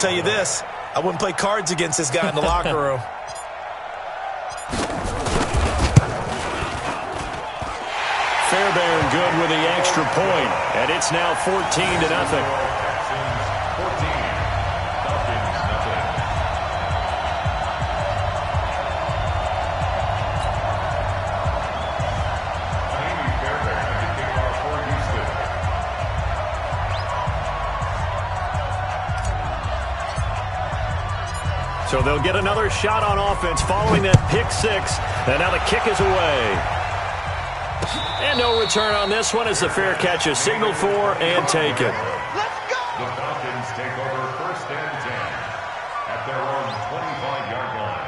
tell you this, I wouldn't play cards against this guy in the locker room. Fairbairn good with the extra point, and it's now 14-0. So they'll get another shot on offense following that pick six. And now the kick is away. And no return on this one as the fair catch is signaled for and taken. Let's go! The Falcons take over 1st and 10 at their own 25-yard line.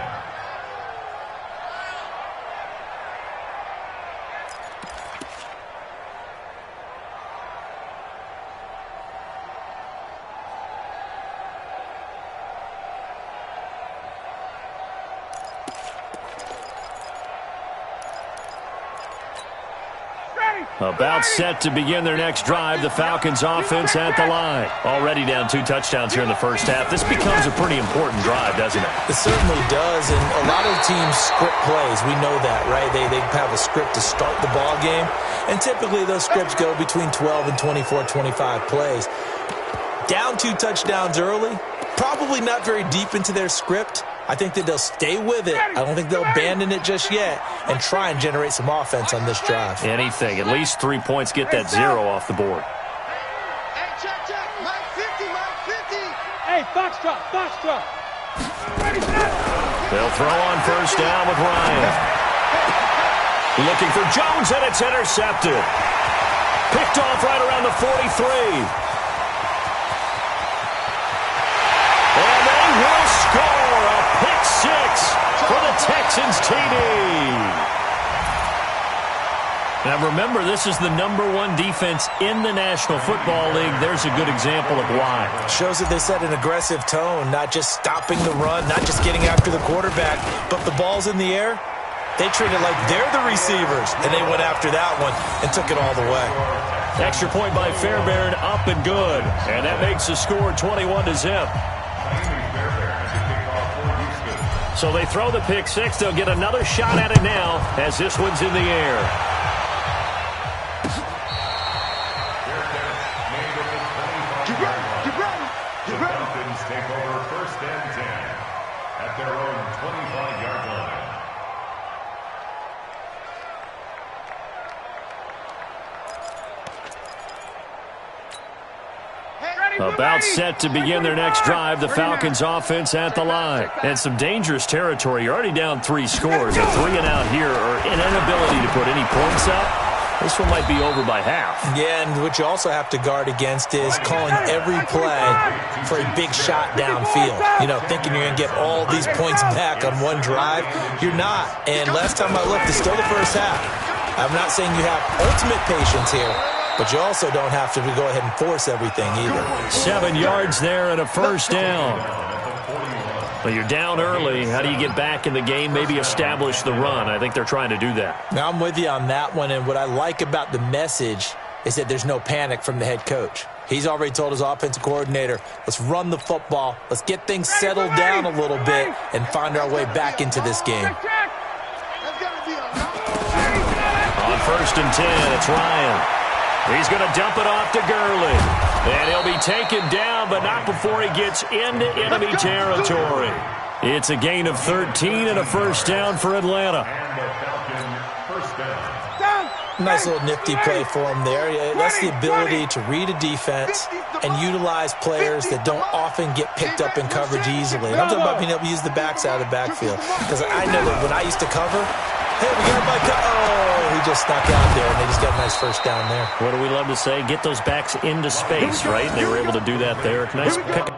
About set to begin their next drive, the Falcons offense at the line. Already down 2 touchdowns here in the first half. This becomes a pretty important drive, doesn't it? It certainly does, and a lot of teams script plays. We know that, right? They have a script to start the ball game, and typically those scripts go between 12 and 24, 25 plays. Down 2 touchdowns early, probably not very deep into their script. I think that they'll stay with it. I don't think they'll abandon it just yet and try and generate some offense on this drive. Anything. At least 3 points, get that 0 off the board. Hey, check. Line 50, line 50. Hey, foxtrot. They'll throw on first down with Ryan. Looking for Jones, and it's intercepted. Picked off right around the 43. And they will score a pick six for the Texans TD. Now remember, this is the #1 defense in the National Football League. There's a good example of why. Shows that they set an aggressive tone, not just stopping the run, not just getting after the quarterback, but the ball's in the air. They treat it like they're the receivers, and they went after that one and took it all the way. Extra point by Fairbairn, up and good. And that makes the score 21-0. So they throw the pick six. They'll get another shot at it now as this one's in the air. The Falcons take over 1st and 10 at their own 25-yard line. About set to begin their next drive, the Falcons offense at the line. And some dangerous territory. You're already down 3 scores. A 3 and out here, or an inability to put any points up. This one might be over by half. Yeah, and what you also have to guard against is calling every play for a big shot downfield. You know, thinking you're going to get all these points back on one drive. You're not. And last time I looked, it's still the first half. I'm not saying you have ultimate patience here, but you also don't have to go ahead and force everything either. 7 yards there and a first down. But you're down early. How do you get back in the game, maybe establish the run? I think they're trying to do that. Now, I'm with you on that one, and what I like about the message is that there's no panic from the head coach. He's already told his offensive coordinator, let's run the football, let's get things settled down a little bit and find our way back into this game. On 1st and 10, it's Ryan. He's going to dump it off to Gurley. And he'll be taken down, but not before he gets into enemy territory. It's a gain of 13 and a first down for Atlanta. And the Falcon first down. Nice little nifty play for him there. That's the ability to read a defense and utilize players that don't often get picked up in coverage easily. And I'm talking about being able to use the backside of the backfield. Because I know that when I used to cover, hey, we got my he just snuck out there, and they just got a nice first down there. What do we love to say? Get those backs into space, right? They were able to do that there. Nice pick.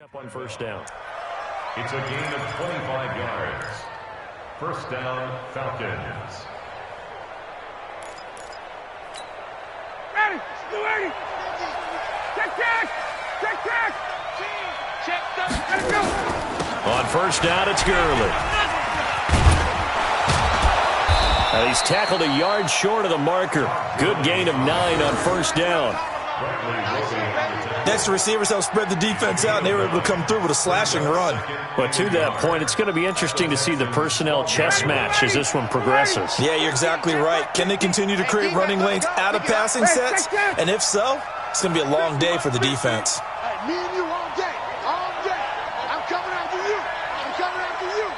Up on first down. It's a gain of 25 yards. First down, Falcons. Ready, ready. Check, check. Check, check. Check, let's go. On first down, it's Gurley. Now he's tackled a yard short of the marker. Good gain of 9 on first down. Next, the receivers helped spread the defense out, and they were able to come through with a slashing run. But to that point, it's going to be interesting to see the personnel chess match as this one progresses. Yeah, you're exactly right. Can they continue to create running lanes out of passing sets? And if so, it's going to be a long day for the defense. Hey, me and you all day. All day. I'm coming after you. I'm coming after you.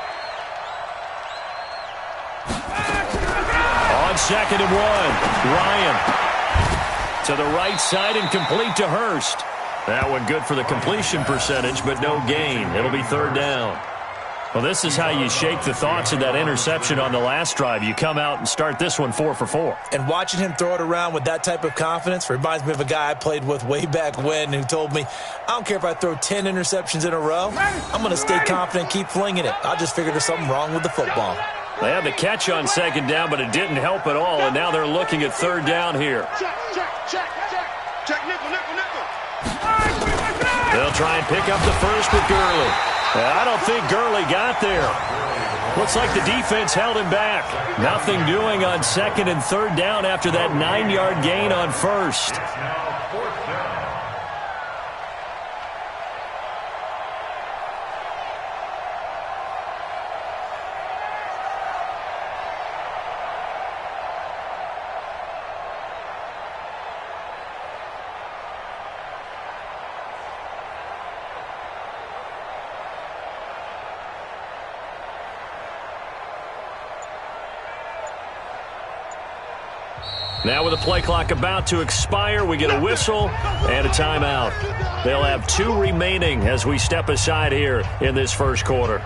On second and 1, Ryan to the right side and complete to Hurst. That one good for the completion percentage, but no gain. It'll be third down. Well, this is how you shake the thoughts of that interception on the last drive. You come out and start this one 4 for 4. And watching him throw it around with that type of confidence reminds me of a guy I played with way back when who told me, I don't care if I throw 10 interceptions in a row. I'm going to stay confident, keep flinging it. I just figured there's something wrong with the football. They had the catch on second down, but it didn't help at all, and now they're looking at third down here. Check, check, check, check. Check, nickel, nickel, nickel. They'll try and pick up the first with Gurley. I don't think Gurley got there. Looks like the defense held him back. Nothing doing on second and third down after that 9-yard gain on first. It's now fourth down. Now with the play clock about to expire, we get a whistle and a timeout. They'll have 2 remaining as we step aside here in this first quarter.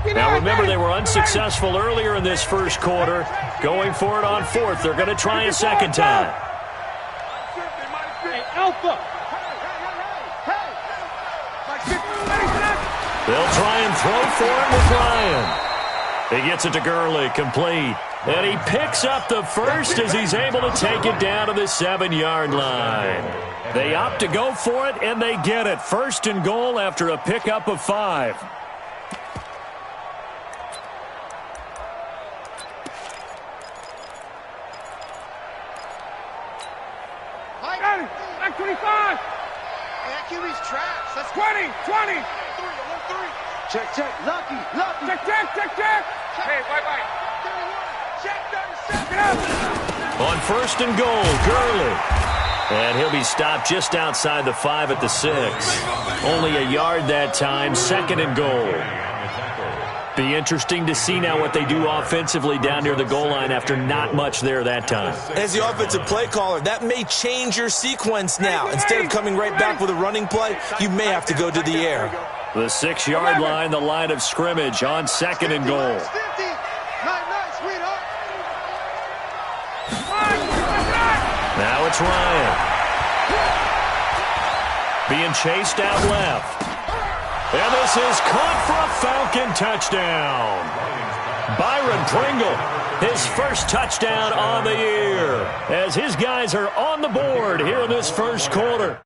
Now remember, they were unsuccessful earlier in this first quarter. Going for it on fourth. They're going to try a second time. Alpha. They'll try and throw for it with Ryan. He gets it to Gurley, complete. And he picks up the first as he's able to take it down to the 7-yard line. They opt to go for it, and they get it. First and goal after a pickup of 5. Back 25. Hey, that QB's trash. That's 20. 20. 3. Check, check. Lucky. Check, check, check, check. Hey, bye. 31. Check, 37. Get up. On first and goal, Gurley. And he'll be stopped just outside the 5 at the 6. Only a yard that time, second and goal. Be interesting to see now what they do offensively down near the goal line after not much there that time. As the offensive play caller, that may change your sequence now. Instead of coming right back with a running play, you may have to go to the air. The 6-yard line, the line of scrimmage on second and goal. Now it's Ryan. Being chased out left. And this is caught for a Falcon touchdown. Byron Pringle, his first touchdown on the year, as his guys are on the board here in this first quarter.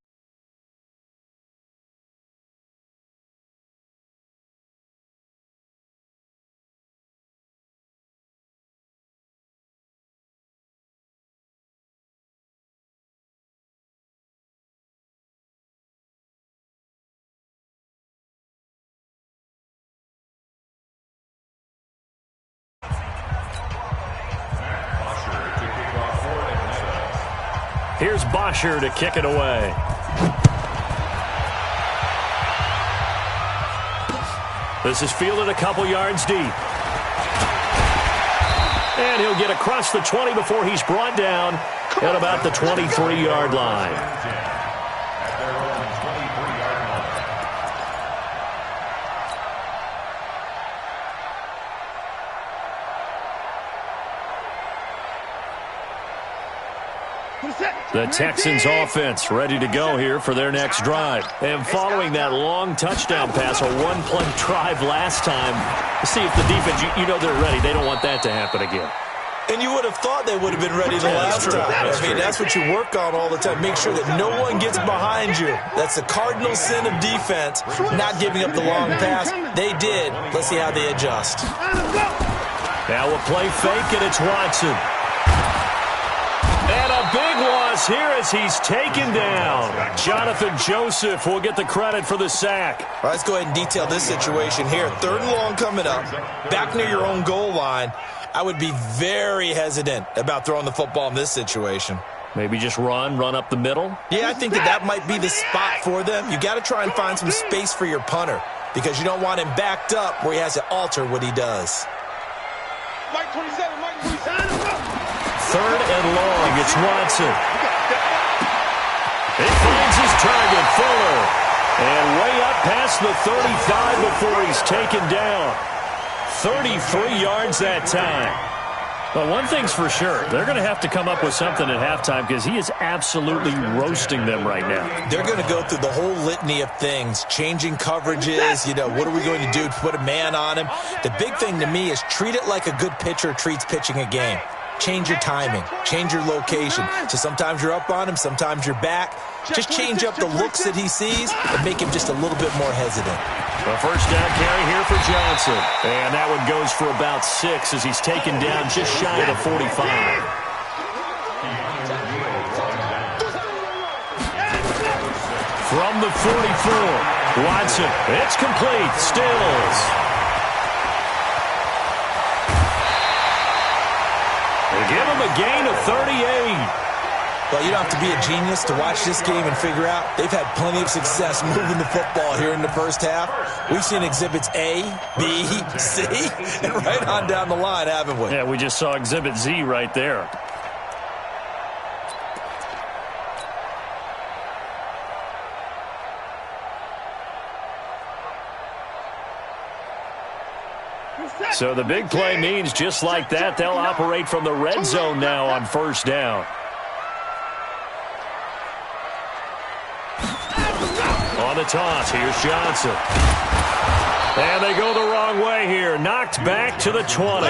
Here's Bosher to kick it away. This is fielded a couple yards deep. And he'll get across the 20 before he's brought down at about the 23-yard line. The Texans offense ready to go here for their next drive. And following that long touchdown pass, a one-play drive last time, see if the defense, you know they're ready. They don't want that to happen again. And you would have thought they would have been ready the last time. I mean, that's what you work on all the time. Make sure that no one gets behind you. That's the cardinal sin of defense, not giving up the long pass. They did. Let's see how they adjust. Now a play fake, and it's Watson. And a big loss here as he's taken down. Jonathan Joseph will get the credit for the sack. All right, let's go ahead and detail this situation here. 3rd and long coming up, back near your own goal line. I would be very hesitant about throwing the football in this situation. Maybe just run up the middle? Yeah, I think that might be the spot for them. You got to try and find some space for your punter because you don't want him backed up where he has to alter what he does. Mike 27, Mike 27. 3rd and long, it's Watson. He finds his target, Fuller. And way up past the 35 before he's taken down. 33 yards that time. But one thing's for sure, they're going to have to come up with something at halftime because he is absolutely roasting them right now. They're going to go through the whole litany of things, changing coverages, what are we going to do to put a man on him? The big thing to me is treat it like a good pitcher treats pitching a game. Change your timing, change your location. So sometimes you're up on him, sometimes you're back. Just change up the looks that he sees and make him just a little bit more hesitant. A first down carry here for Johnson. And that one goes for about 6 as he's taken down just shy of the 45. From the 44, Watson. It's complete. Stills. They give him a gain of 38. Well, you don't have to be a genius to watch this game and figure out they've had plenty of success moving the football here in the first half. We've seen exhibits A, B, C, and right on down the line, haven't we? Yeah, we just saw exhibit Z right there. So the big play means just like that, they'll operate from the red zone now on first down. On the toss, here's Johnson. And they go the wrong way here. Knocked back to the 20.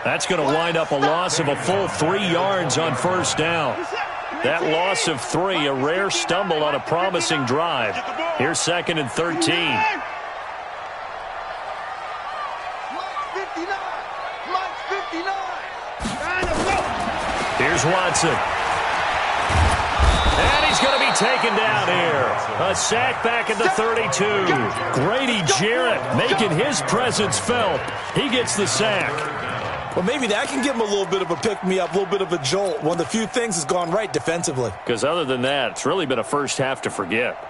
That's going to wind up a loss of a full 3 yards on first down. That loss of 3, a rare stumble on a promising drive. Here's 2nd and 13. Here's Watson. And he's going to be taken down here. A sack back at the 32. Grady Jarrett making his presence felt. He gets the sack. Well, maybe that can give him a little bit of a pick-me-up, a little bit of a jolt. One of the few things has gone right defensively. Because other than that, it's really been a first half to forget.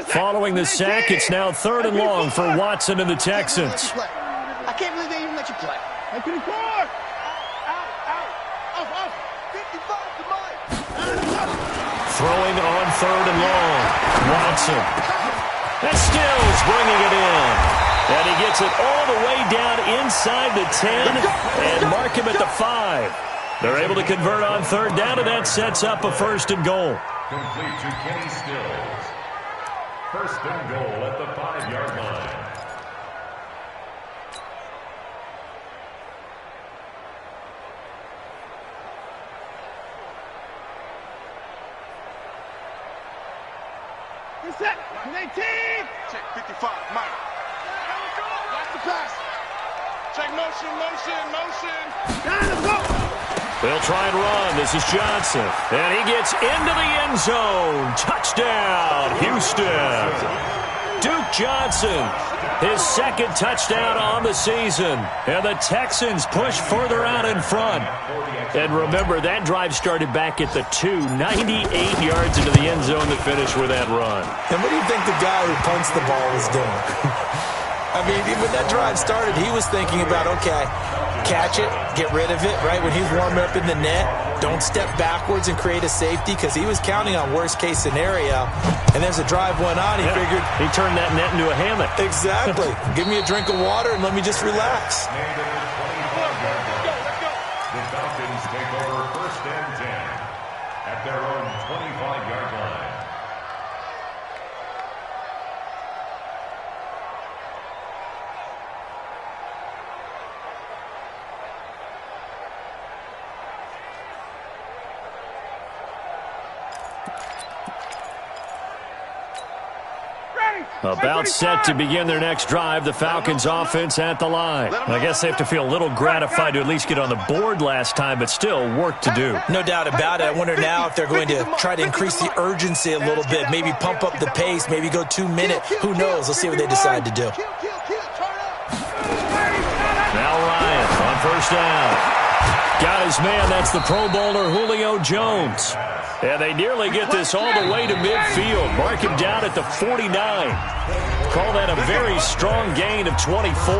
Following the sack, it's now 3rd and long for Watson and the Texans. I can't believe they even let you play. 54! Out! 55 to Mike! Throwing on 3rd and long. Watson. And Stills bringing it in. And he gets it all the way down inside the 10 and mark him at the 5. They're able to convert on 3rd down, and that sets up a 1st and goal. Complete to Kenny Stills. 1st and goal at the 5-yard line. Set. 18. Check 55. Mike. Watch the pass. Check motion. Down, go. They'll try and run. This is Johnson. And he gets into the end zone. Touchdown, Houston. Duke Johnson, his 2nd touchdown on the season. And the Texans push further out in front. And remember, that drive started back at the 2, 98 yards into the end zone to finish with that run. And what do you think the guy who punts the ball was doing? I mean, when that drive started, he was thinking about, okay, catch it, get rid of it, right? When he's warming up in the net, don't step backwards and create a safety because he was counting on worst-case scenario. And there's a drive went on. He figured... He turned that net into a hammock. Exactly. Give me a drink of water and let me just relax. The Falcons take over 1st and 10 at their own 25-yard line. About set to begin their next drive, the Falcons offense at the line. I guess they have to feel a little gratified to at least get on the board last time, but still work to do. No doubt about it. I wonder now if they're going to try to increase the urgency a little bit, maybe pump up the pace, maybe go 2 minutes. Who knows? Let's see what they decide to do. Now Ryan on 1st down. Got his man. That's the Pro Bowler Julio Jones. And they nearly get this all the way to midfield. Mark him down at the 49. Call that a very strong gain of 24.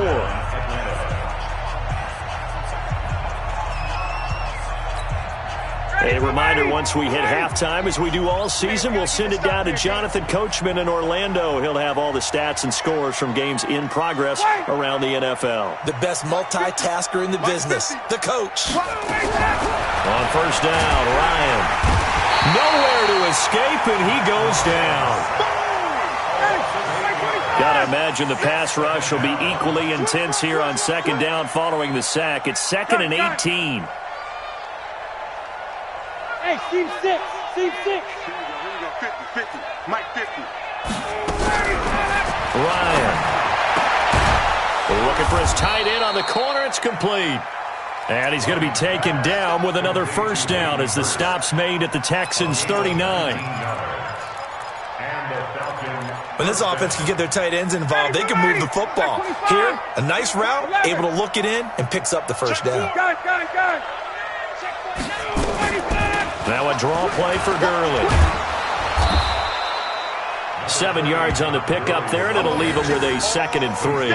A reminder, once we hit halftime, as we do all season, we'll send it down to Jonathan Coachman in Orlando. He'll have all the stats and scores from games in progress around the NFL. The best multitasker in the business, the coach. On 1st down, Ryan. Nowhere to escape, and he goes down. Gotta imagine the pass rush will be equally intense here on 2nd down following the sack. It's 2nd and 18. Hey, Steve 6. Steve 6. Here we go. 50. Mike 50. Ryan. Looking for his tight end on the corner. It's complete. And he's going to be taken down with another 1st down as the stop's made at the Texans' 39. When this offense can get their tight ends involved, they can move the football. Here, a nice route, able to look it in, and picks up the 1st down. Now a draw play for Gurley. 7 yards on the pickup there, and it'll leave him with a 2nd and 3.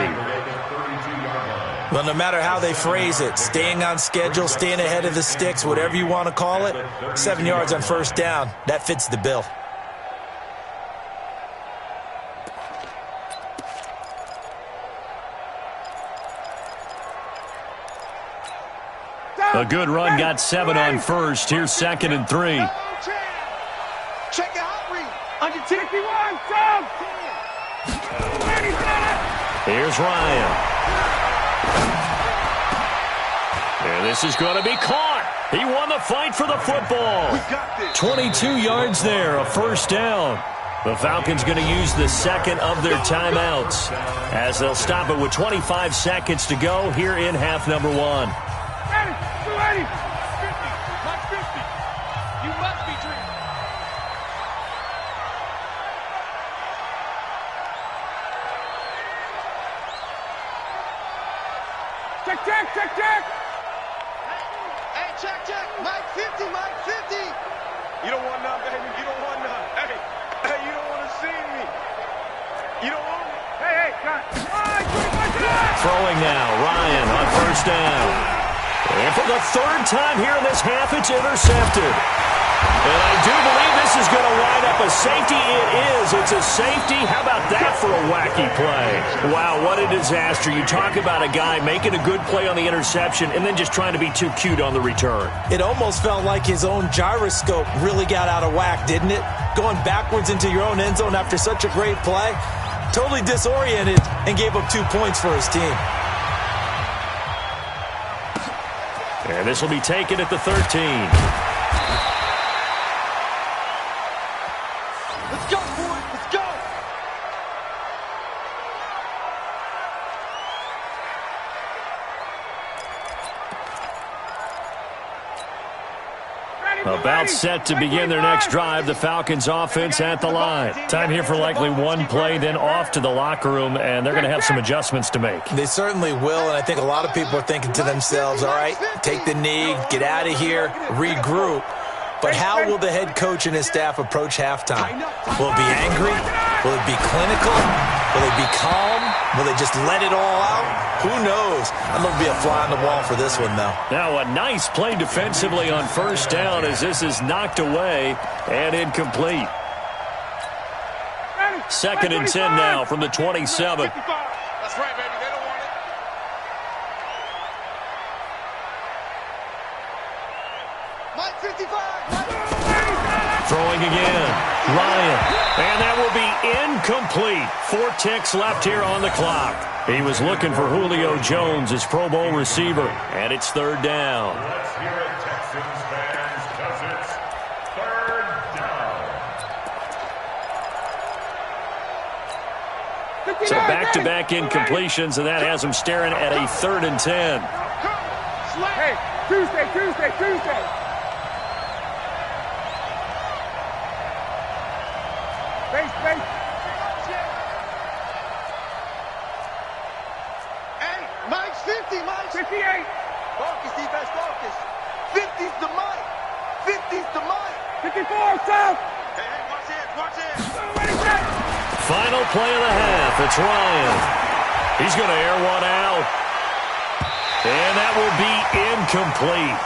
Well, no matter how they phrase it, staying on schedule, staying ahead of the sticks, whatever you want to call it, 7 yards on 1st down, that fits the bill. A good run, got 7 on 1st. Here's 2nd and 3. Check out, read. Under 51, jump. Here's Ryan. And this is going to be caught. He won the fight for the football. 22 yards there, a 1st down. The Falcons going to use the 2nd of their timeouts as they'll stop it with 25 seconds to go here in half number 1. Ready. 50. Not 50. You must be dreaming. Check. Hey, check. Mike 50. You don't want none, baby. You don't want none. Hey, you don't want to see me. You don't want me. Hey, cut. Throwing now, Ryan on 1st down. And for the 3rd time here in this half, it's intercepted. And I do believe this is going to wind up a safety. It is. It's a safety. How about that for a wacky play? Wow, what a disaster. You talk about a guy making a good play on the interception and then just trying to be too cute on the return. It almost felt like his own gyroscope really got out of whack, didn't it? Going backwards into your own end zone after such a great play. Totally disoriented and gave up 2 points for his team. And this will be taken at the 13. Let's go, boys. Let's go. About set to begin their next drive, the Falcons offense at the line. Time here for likely one play, then off to the locker room, and they're going to have some adjustments to make. They certainly will, and I think a lot of people are thinking to themselves, all right, take the knee, get out of here, regroup. But how will the head coach and his staff approach halftime? Will it be angry? Will it be clinical? Will they be calm? Will they just let it all out? Who knows? I'd love to be a fly on the wall for this one, though. Now a nice play defensively on first down as this is knocked away and incomplete. 2nd and 10 now from the 27. That's right, baby. They don't want it. Mike 55. Throwing again. Ryan. And that will be incomplete. 4 ticks left here on the clock. He was looking for Julio Jones, his Pro Bowl receiver, and it's 3rd down. Let's hear it, Texans fans, because it's 3rd down. So back-to-back incompletions, and that has him staring at a 3rd and 10. Hey, Tuesday. Base. Hey, Mike's 50, Mike's 58. Focus, defense, focus. 50's the Mike. 50's the Mike. 54, south. Hey, watch it. Final play of the half. It's Ryan. He's going to air one out. And that will be incomplete.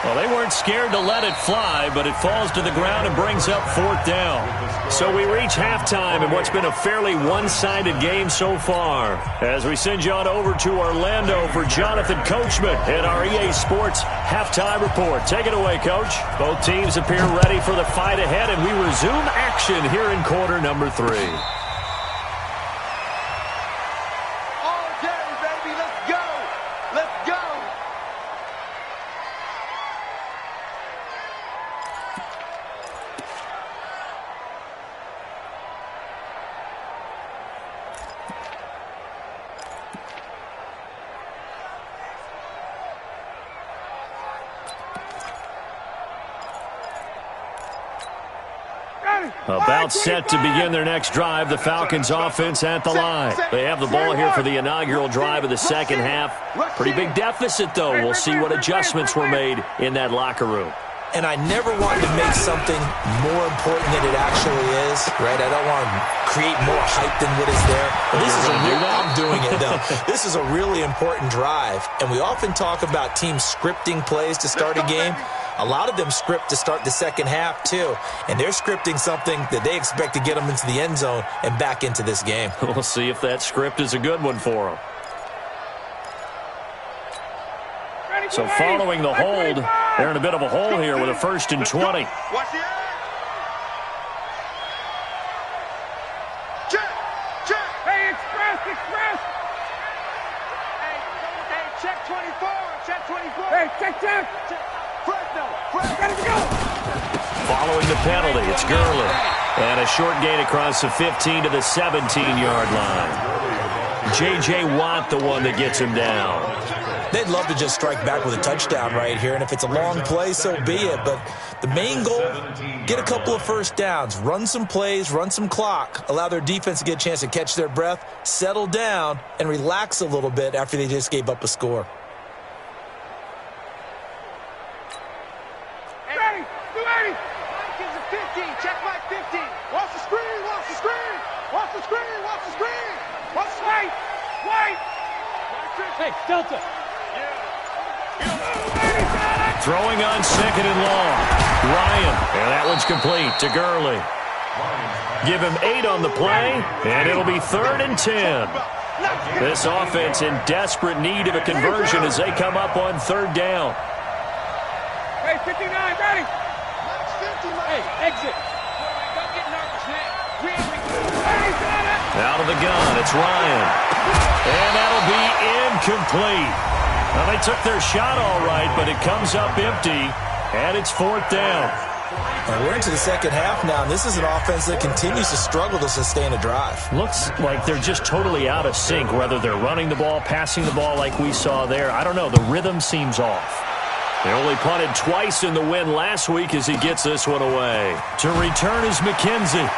Well, they weren't scared to let it fly, but it falls to the ground and brings up 4th down. So we reach halftime in what's been a fairly one-sided game so far. As we send you on over to Orlando for Jonathan Coachman at our EA Sports Halftime Report. Take it away, Coach. Both teams appear ready for the fight ahead, and we resume action here in quarter number 3. All day, baby. Let's go. About set to begin their next drive, the Falcons offense at the line. They have the ball here for the inaugural drive of the second half. Pretty big deficit, though. We'll see what adjustments were made in that locker room. And I never wanted to make something more important than it actually is, right? I don't want to create more hype than what is there. But this is I'm doing it, though. This is a really important drive. And we often talk about teams scripting plays to start a game. A lot of them script to start the second half, too. And they're scripting something that they expect to get them into the end zone and back into this game. We'll see if that script is a good one for them. So following the hold, they're in a bit of a hole here with a 1st and 20. Watch the edge. Check. Hey, express. Hey, check 24. Hey, check. Fresno. Gotta go. Following the penalty, it's Gurley. And a short gain across the 15 to the 17-yard line. J.J. Watt, the one that gets him down. They'd love to just strike back with a touchdown right here, and if it's a long play, so be it. But the main goal, get a couple of first downs, run some plays, run some clock, allow their defense to get a chance to catch their breath, settle down, and relax a little bit after they just gave up a score. Ready, 280. Mike gives a 15, check Mike 15. Watch the screen. White. Hey, Delta. Throwing on 2nd and long. Ryan, and that one's complete to Gurley. Give him 8 on the play, and it'll be 3rd and 10. This offense in desperate need of a conversion as they come up on 3rd down. Hey, 59, ready. Hey, exit. Don't get nervous, man. Out of the gun, it's Ryan. And that'll be incomplete. Well, they took their shot all right, but it comes up empty, and it's 4th down. And we're into the second half now, and this is an offense that continues to struggle to sustain a drive. Looks like they're just totally out of sync, whether they're running the ball, passing the ball like we saw there. I don't know. The rhythm seems off. They only punted twice in the win last week as he gets this one away. To return is McKenzie.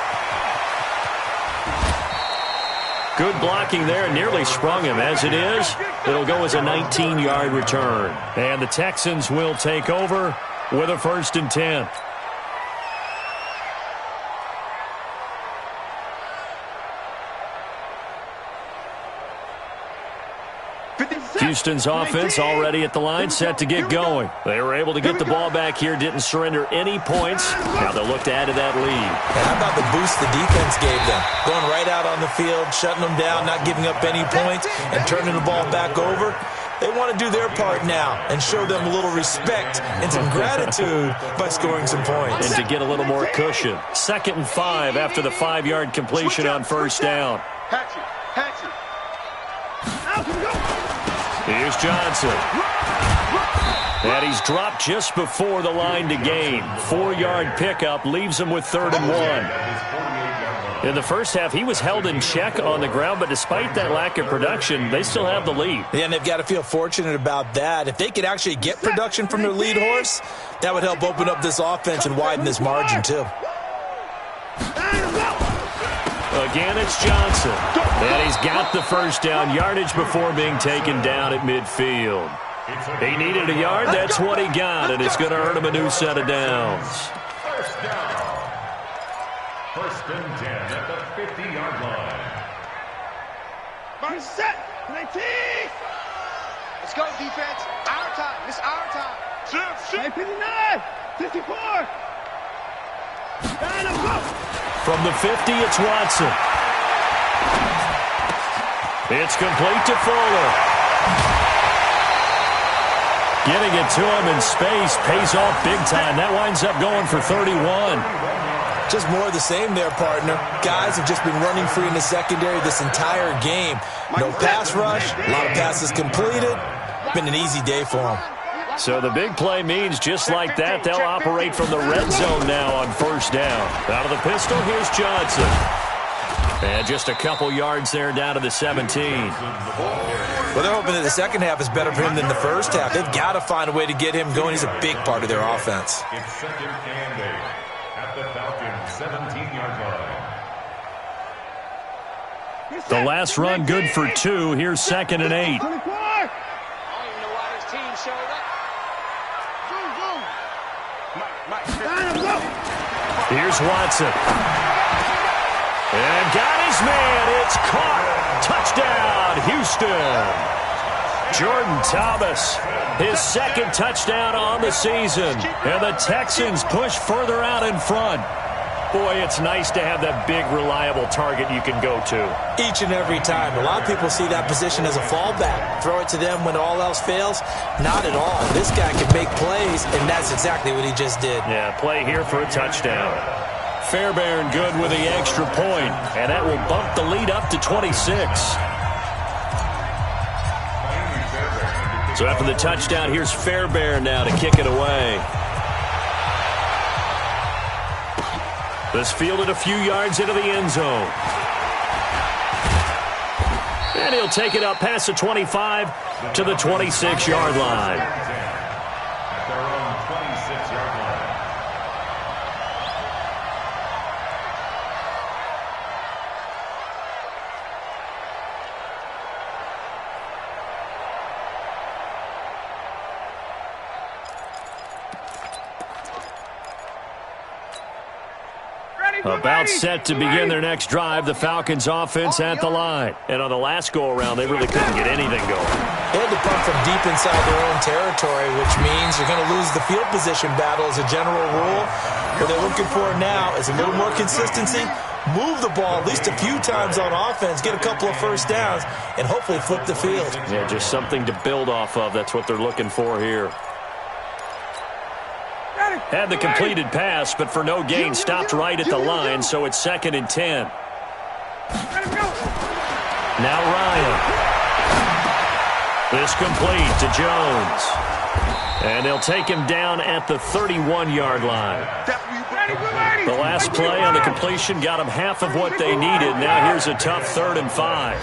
Good blocking there, nearly sprung him. As it is, it'll go as a 19-yard return. And the Texans will take over with a 1st and 10. Houston's offense already at the line, set to get going. They were able to get the ball back here, didn't surrender any points. Now they'll look to add to that lead. And how about the boost the defense gave them? Going right out on the field, shutting them down, not giving up any points, and turning the ball back over. They want to do their part now and show them a little respect and some gratitude by scoring some points. And to get a little more cushion. 2nd and 5 after the 5-yard completion on first down. Here's Johnson. And he's dropped just before the line to gain. 4-yard pickup leaves him with 3rd and 1. In the first half, he was held in check on the ground, but despite that lack of production, they still have the lead. Yeah, and they've got to feel fortunate about that. If they could actually get production from their lead horse, that would help open up this offense and widen this margin, too. Again, it's Johnson. And he's got the first down, yardage before being taken down at midfield. He needed a yard, that's what he got, and it's going to earn him a new set of downs. First down. 1st and 10 at the 50-yard line. Mark set. 19. Let's go, defense. Our time. It's our time. Shoot. 59. 54. From the 50, it's Watson. It's complete to Fuller. Getting it to him in space pays off big time. That winds up going for 31. Just more of the same there, partner. Guys have just been running free in the secondary this entire game. No pass rush, a lot of passes completed. Been an easy day for them. So the big play means just like that, they'll operate from the red zone now on first down. Out of the pistol, here's Johnson. And just a couple yards there down to the 17. Well, they're hoping that the second half is better for him than the first half. They've got to find a way to get him going. He's a big part of their offense. It's 2nd and 8 at the Falcons' 17-yard line. The last run good for 2. Here's 2nd and 8. I don't even know why this team showed up. Here's Watson. And got his man. It's caught. Touchdown, Houston. Jordan Thomas, his 2nd touchdown on the season. And the Texans push further out in front. Boy, it's nice to have that big, reliable target you can go to. Each and every time. A lot of people see that position as a fallback. Throw it to them when all else fails. Not at all. This guy can make plays, and that's exactly what he just did. Yeah, play here for a touchdown. Fairbairn good with the extra point, and that will bump the lead up to 26. So after the touchdown, here's Fairbairn now to kick it away. This fielded a few yards into the end zone. And he'll take it up past the 25 to the 26-yard line. At their own 26-yard line. About set to begin their next drive, the Falcons offense at the line. And on the last go-around, they really couldn't get anything going. They had to punt from deep inside their own territory, which means you're going to lose the field position battle as a general rule. What they're looking for now is a little more consistency, move the ball at least a few times on offense, get a couple of first downs, and hopefully flip the field. Yeah, just something to build off of. That's what they're looking for here. Had the completed pass, but for no gain, stopped right at the line, so it's 2nd and 10. Now Ryan. This complete to Jones. And they'll take him down at the 31-yard line. The last play on the completion got them half of what they needed. Now here's a tough 3rd and 5.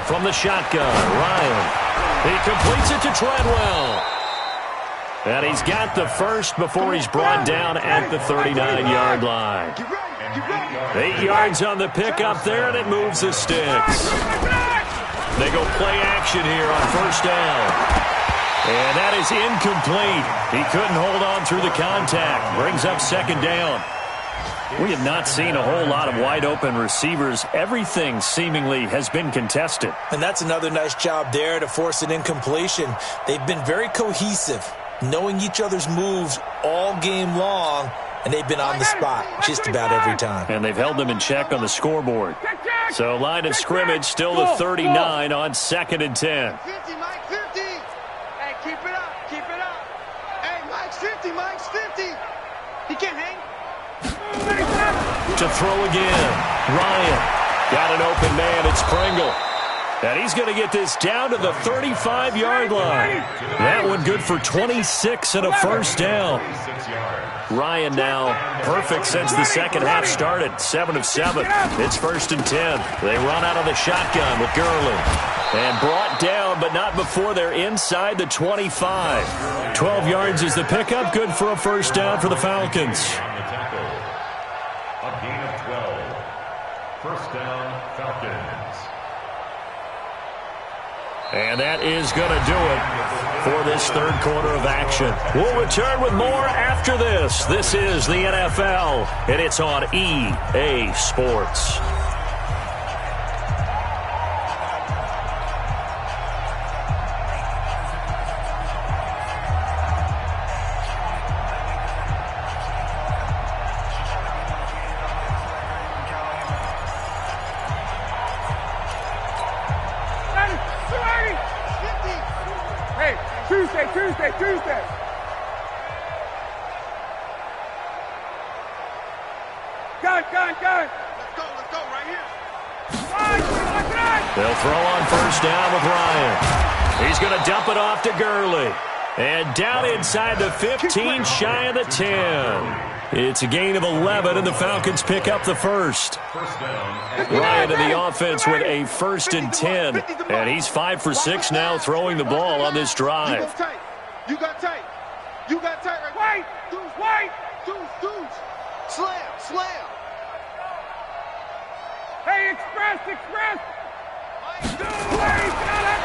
From the shotgun, Ryan. He completes it to Treadwell. And he's got the first before he's brought down at the 39-yard line. 8 yards on the pickup there, and it moves the sticks. They go play action here on first down. And that is incomplete. He couldn't hold on through the contact. Brings up 2nd down. We have not seen a whole lot of wide-open receivers. Everything seemingly has been contested. And that's another nice job there to force an incompletion. They've been very cohesive, knowing each other's moves all game long, and they've been on the spot just about every time. And they've held them in check on the scoreboard. So line of scrimmage still the 39 on 2nd and 10. 50, Mike, 50. Hey, keep it up, keep it up. Hey, Mike's 50, Mike's 50. He can't hang. To throw again. Ryan got an open man. It's Pringle. And he's going to get this down to the 35-yard line. That one good for 26 and a first down. Ryan now perfect since the second half started. 7 of 7. It's 1st and 10. They run out of the shotgun with Gurley. And brought down, but not before they're inside the 25. 12 yards is the pickup. Good for a first down for the Falcons. A gain of 12. First down, Falcons. And that is going to do it for this third quarter of action. We'll return with more after this. This is the NFL, and it's on EA Sports. Tuesday. Gun. Let's go, right here. They'll throw on first down with Ryan. He's going to dump it off to Gurley. And down inside the 15, shy of the 10. It's a gain of 11, and the Falcons pick up the first. Ryan in the offense with a 1st and 10. And he's 5 for 6 now throwing the ball on this drive. You got tight. Right. White. Dudes. Slam. Hey, express.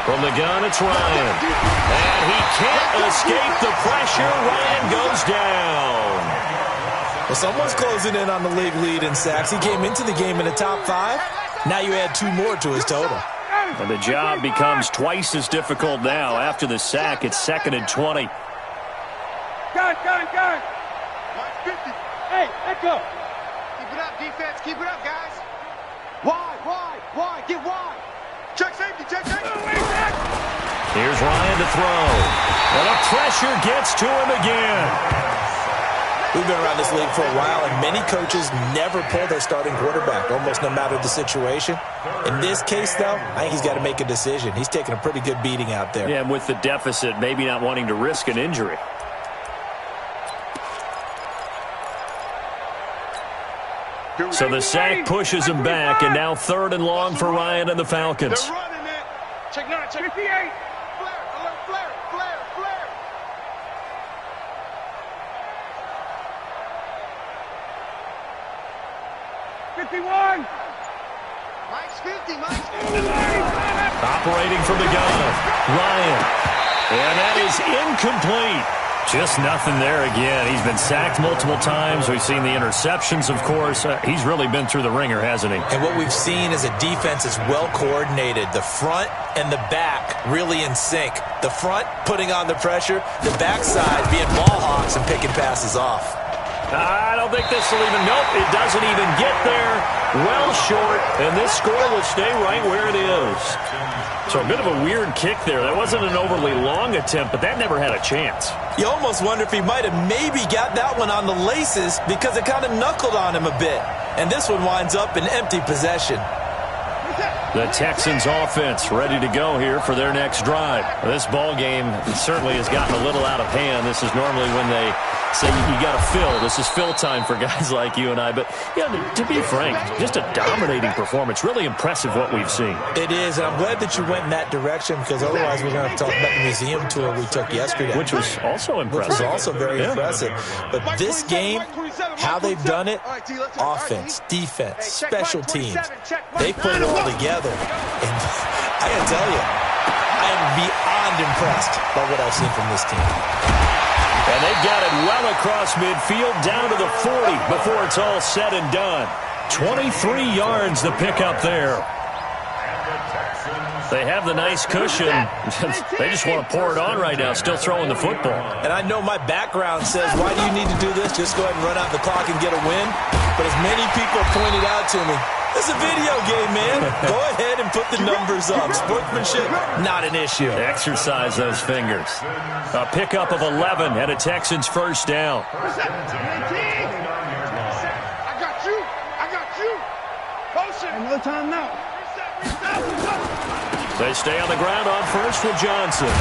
From the gun, it's Ryan. And he can't escape the pressure. Ryan goes down. Well, someone's closing in on the league lead in sacks. He came into the game in the top 5. Now you add 2 more to his total. And the job becomes twice as difficult now. After the sack, it's 2nd and 20. Gun. 50. Hey, let go. Keep it up, defense. Keep it up, guys. Wide. Get wide. Check safety. Here's Ryan to throw. And the pressure gets to him again. We've been around this league for a while, and many coaches never pull their starting quarterback, almost no matter the situation. In this case, though, I think he's got to make a decision. He's taking a pretty good beating out there. Yeah, and with the deficit, maybe not wanting to risk an injury. So the sack pushes him back, and now 3rd and long for Ryan and the Falcons. They're running it. Check 9, check 58. Flare. 51. Mike's 50. Operating from the gun, Ryan. And that is incomplete. Just nothing there again. He's been sacked multiple times. We've seen the interceptions, of course. He's really been through the ringer, hasn't he? And what we've seen is a defense is well coordinated. The front and the back really in sync. The front putting on the pressure, the backside being ball hawks and picking passes off. I don't think this will even, nope, it doesn't even get there. Well short, and this score will stay right where it is. So a bit of a weird kick there. That wasn't an overly long attempt, but that never had a chance. You almost wonder if he might have maybe got that one on the laces because it kind of knuckled on him a bit. And this one winds up in empty possession. The Texans offense ready to go here for their next drive. This ball game certainly has gotten a little out of hand. This is normally when they say you got to fill. This is fill time for guys like you and I. But, yeah, to be frank, just a dominating performance. Really impressive what we've seen. It is, and I'm glad that you went in that direction because otherwise we're going to have to talk about the museum tour we took yesterday. Which was also impressive. Which was also very impressive. But this game, how they've done it, offense, defense, special teams, they put it all together. And I got to tell you, I am beyond impressed by what I've seen from this team. And they've got it well across midfield down to the 40 before it's all said and done. 23 yards the pickup there. They have the nice cushion. They just want to pour it on right now, still throwing the football. And I know my background says, why do you need to do this? Just go ahead and run out the clock and get a win. But as many people pointed out to me, it's a video game, man. Go ahead and put the numbers up. Sportsmanship, not an issue. Exercise those fingers. A pickup of 11 and a Texans first down. I got you. I got you. Motion. Another time now. They stay on the ground on first with Johnson.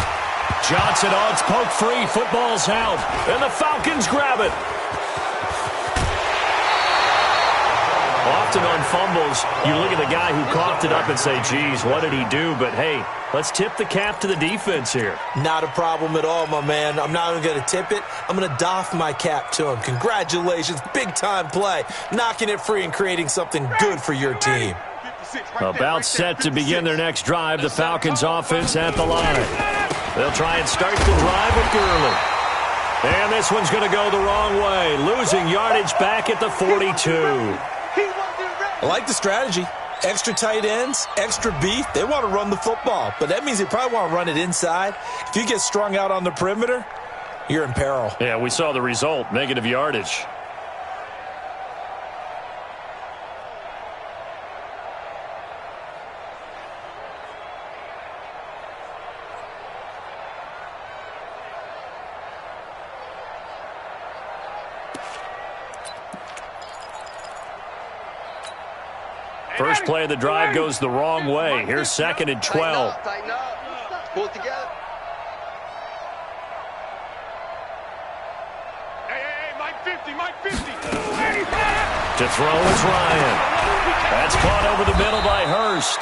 Johnson, oh, it's poke free. Football's out. And the Falcons grab it. Often on fumbles, you look at the guy who coughed it up and say, geez, what did he do? But, hey, let's tip the cap to the defense here. Not a problem at all, my man. I'm not even going to tip it. I'm going to doff my cap to him. Congratulations. Big-time play. Knocking it free and creating something good for your team. About set to begin their next drive, the Falcons offense at the line. They'll try and start the drive with Gurley. And this one's going to go the wrong way, losing yardage back at the 42. I like the strategy. Extra tight ends, extra beef. They want to run the football, but that means they probably want to run it inside. If you get strung out on the perimeter, you're in peril. Yeah, we saw the result, negative yardage. First play of the drive goes the wrong way. Here's 2nd and 12. Tighten up. Pull it together. Hey, Mike 50, Mike 50. To throw is Ryan. That's caught over the middle by Hurst.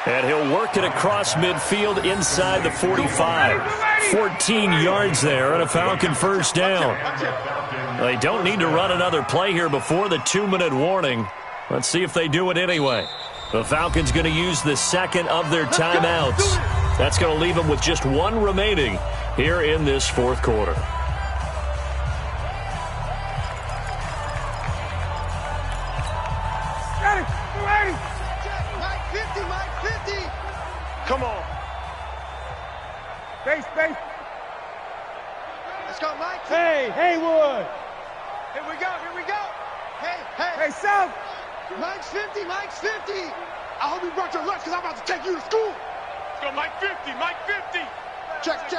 And he'll work it across midfield inside the 45. 14 yards there and a Falcon first down. They don't need to run another play here before the 2-minute warning. Let's see if they do it anyway. The Falcons going to use the second of their timeouts. That's going to leave them with just one remaining here in this fourth quarter. Mike 50, Mike 50. Come on. Base. Let's go, Mike. Hey, Haywood. Here we go. Hey, South. Mike's 50, Mike's 50. I hope you brought your lunch because I'm about to take you to school. Let's go, Mike 50, Mike 50. Check.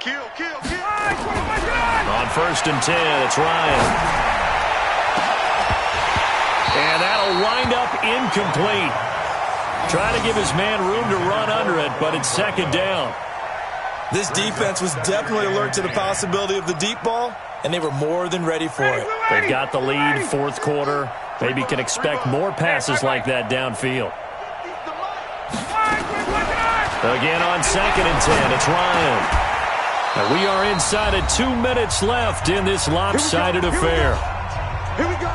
Kill. On 1st and 10, it's Ryan. And that'll wind up incomplete. Trying to give his man room to run under it, but it's 2nd down. This defense was definitely alert to the possibility of the deep ball, and they were more than ready for it. They've got the lead, fourth quarter. Maybe can expect more passes like that downfield. Again on 2nd and 10, it's Ryan. And we are inside of 2 minutes left in this lopsided affair. Here we go.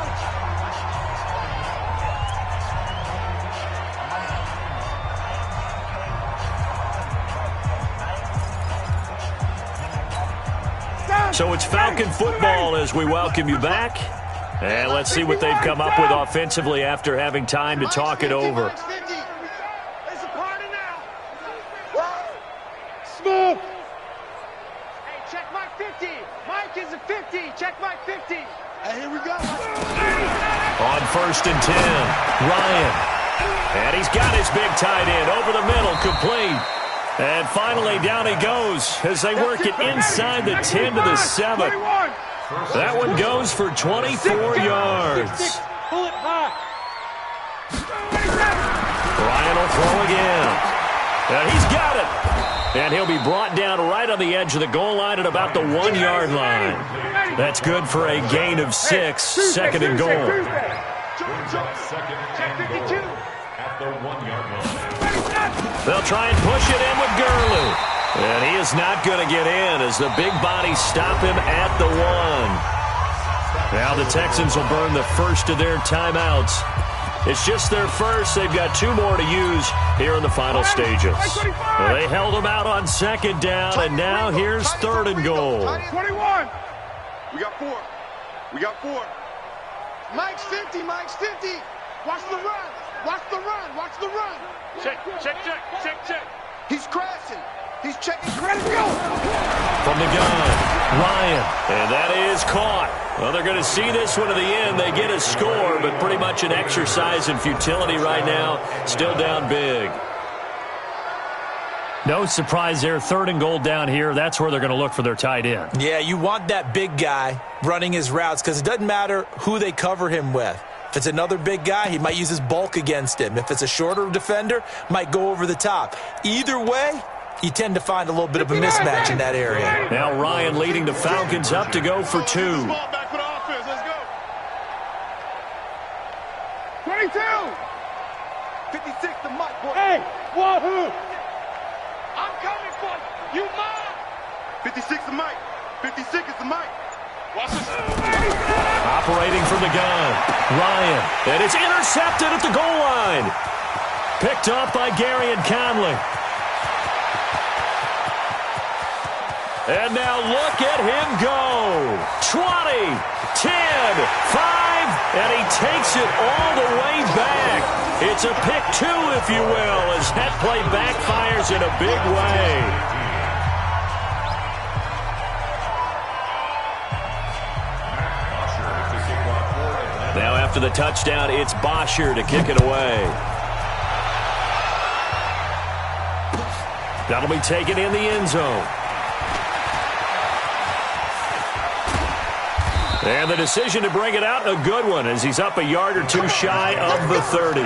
So it's Falcon football as we welcome you back. And let's see what they've come up with offensively after having time to talk it over. It's a party now. Smooth. Hey, check Mike 50. Mike is a 50. Check Mike 50. Hey, here we go. On 1st and 10, Ryan. And he's got his big tight end over the middle, complete. And finally, down he goes as they work it inside the 10 to the 7. That one goes for 24 yards. Ryan will throw again. And he's got it. And he'll be brought down right on the edge of the goal line at about the 1-yard line. That's good for a gain of 6, 2nd and goal. At the 1-yard line. They'll try and push it in with Gurley. And he is not going to get in as the big bodies stop him at the 1. Now the Texans will burn the first of their timeouts. It's just their first. They've got 2 more to use here in the final stages. Well, they held them out on second down, and now here's 3rd and goal. 21. We got 4. We got 4. Mike's 50. Mike's 50. Watch the run. Watch the run. Watch the run. Check. He's crashing. He's checking. Let's go. From the gun, Ryan, and that is caught. Well, they're going to see this one to the end. They get a score, but pretty much an exercise in futility right now. Still down big. No surprise there. 3rd and goal down here. That's where they're going to look for their tight end. Yeah, you want that big guy running his routes because it doesn't matter who they cover him with. If it's another big guy, he might use his bulk against him. If it's a shorter defender, might go over the top. Either way, you tend to find a little bit of a mismatch in that area. Now Ryan leading the Falcons up to go for 2. Back for the offense. Let's go. 22. 56 to Mike. Boy. Hey, wahoo. I'm coming for you. You mine. 56 to Mike. 56 is the Mike. Watch this. Operating from the gun, Ryan, and it's intercepted at the goal line. Picked off by Gary and Conley. And now look at him go. 20, 10, 5, and he takes it all the way back. It's a pick 2, if you will, as that play backfires in a big way. Now after the touchdown, it's Bosher to kick it away. That'll be taken in the end zone. And the decision to bring it out, a good one, as he's up a yard or 2 shy of the 30.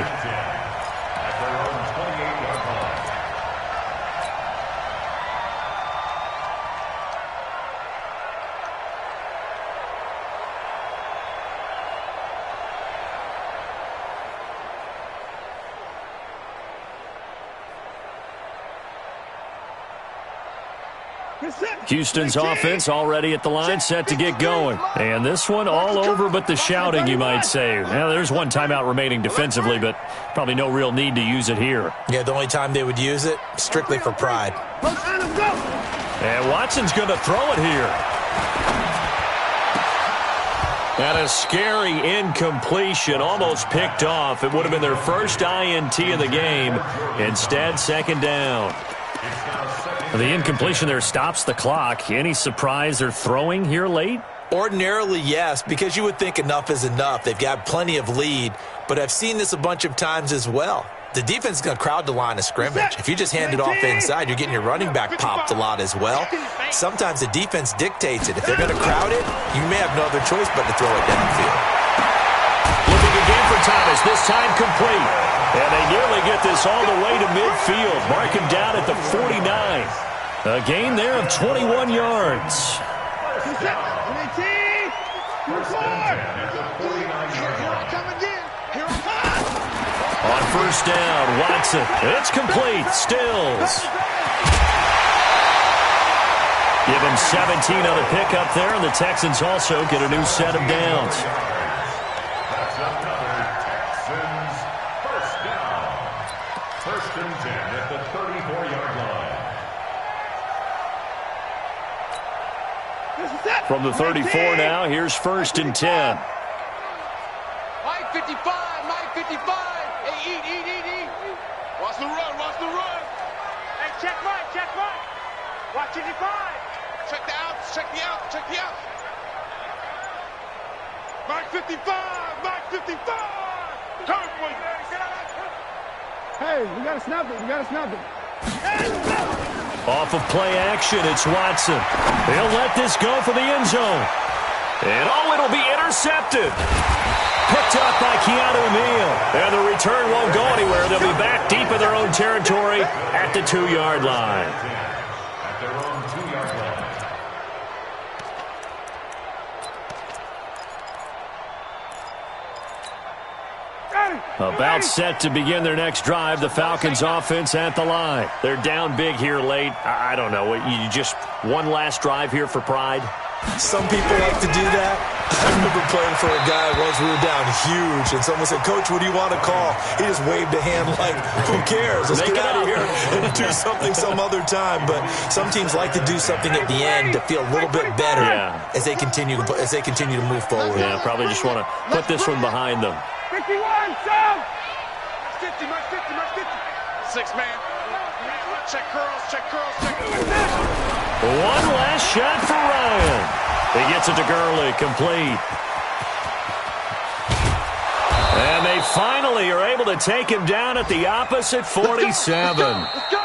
Houston's offense already at the line, set to get going. And this one all over but the shouting, you might say. Now, there's 1 timeout remaining defensively, but probably no real need to use it here. Yeah, the only time they would use it, strictly for pride. And Watson's going to throw it here. And a scary incompletion, almost picked off. It would have been their first INT of the game. Instead, 2nd down. The incompletion there stops the clock. Any surprise they're throwing here late? Ordinarily, yes, because you would think enough is enough. They've got plenty of lead, but I've seen this a bunch of times as well. The defense is going to crowd the line of scrimmage. If you just hand it off inside, you're getting your running back popped a lot as well. Sometimes the defense dictates it. If they're going to crowd it, you may have no other choice but to throw it downfield. Looking again for Thomas, this time complete. And they nearly get this all the way to midfield. Mark him down at the 49. A gain there of 21 yards. On 1st down, Watson. It's complete. Stills. Give him 17 on the pickup there, and the Texans also get a new set of downs. That's another Texans first down. 1st and 10 at the 34-yard line. From the 34 now, here's 1st and 10. Mike 55. Mike 55. Hey, eat. Watch the run. Watch the run. Hey, check Mike. Watch 55. Check the outs. Check the outs. Check the outs. Mike 55. Mike 55. Come on. Hey, we got to snap it. Off of play action, it's Watson. They'll let this go for the end zone. And it'll be intercepted. Picked up by Keanu Neal. And the return won't go anywhere. They'll be back deep in their own territory at the 2-yard line. At their own 2-yard line. About set to begin their next drive. The Falcons offense at the line. They're down big here late. I don't know. You just one last drive here for pride? Some people like to do that. I remember playing for a guy once. We were down huge, and someone said, "Coach, what do you want to call?" He just waved a hand like, "Who cares? Let's get out of here and do something some other time." But some teams like to do something at the end to feel a little bit better as they continue to move forward. Yeah, probably just want to put this one behind them. 51, Sam! 50, mark 50, mark 50. 6 man. Check curls, check curls, check curls. One last shot for Ryan. He gets it to Gurley, complete. And they finally are able to take him down at the opposite 47. Let's go.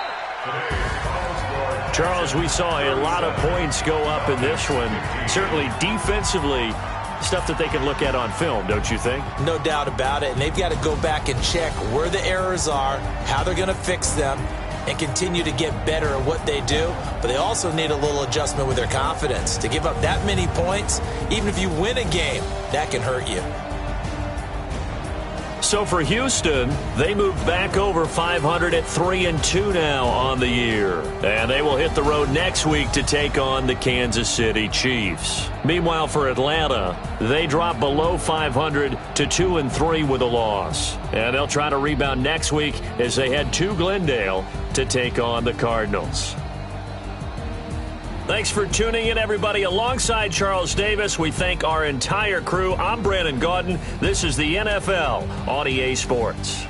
Charles, we saw a lot of points go up in this one. Certainly defensively, stuff that they can look at on film, don't you think? No doubt about it. And they've got to go back and check where the errors are, how they're going to fix them, and continue to get better at what they do. But they also need a little adjustment with their confidence. To give up that many points, even if you win a game, that can hurt you. So for Houston, they moved back over 500 at 3-2 now on the year. And they will hit the road next week to take on the Kansas City Chiefs. Meanwhile, for Atlanta, they drop below 500 to 2-3 with a loss. And they'll try to rebound next week as they head to Glendale to take on the Cardinals. Thanks for tuning in, everybody. Alongside Charles Davis, we thank our entire crew. I'm Brandon Gaudin. This is the NFL on EA Sports.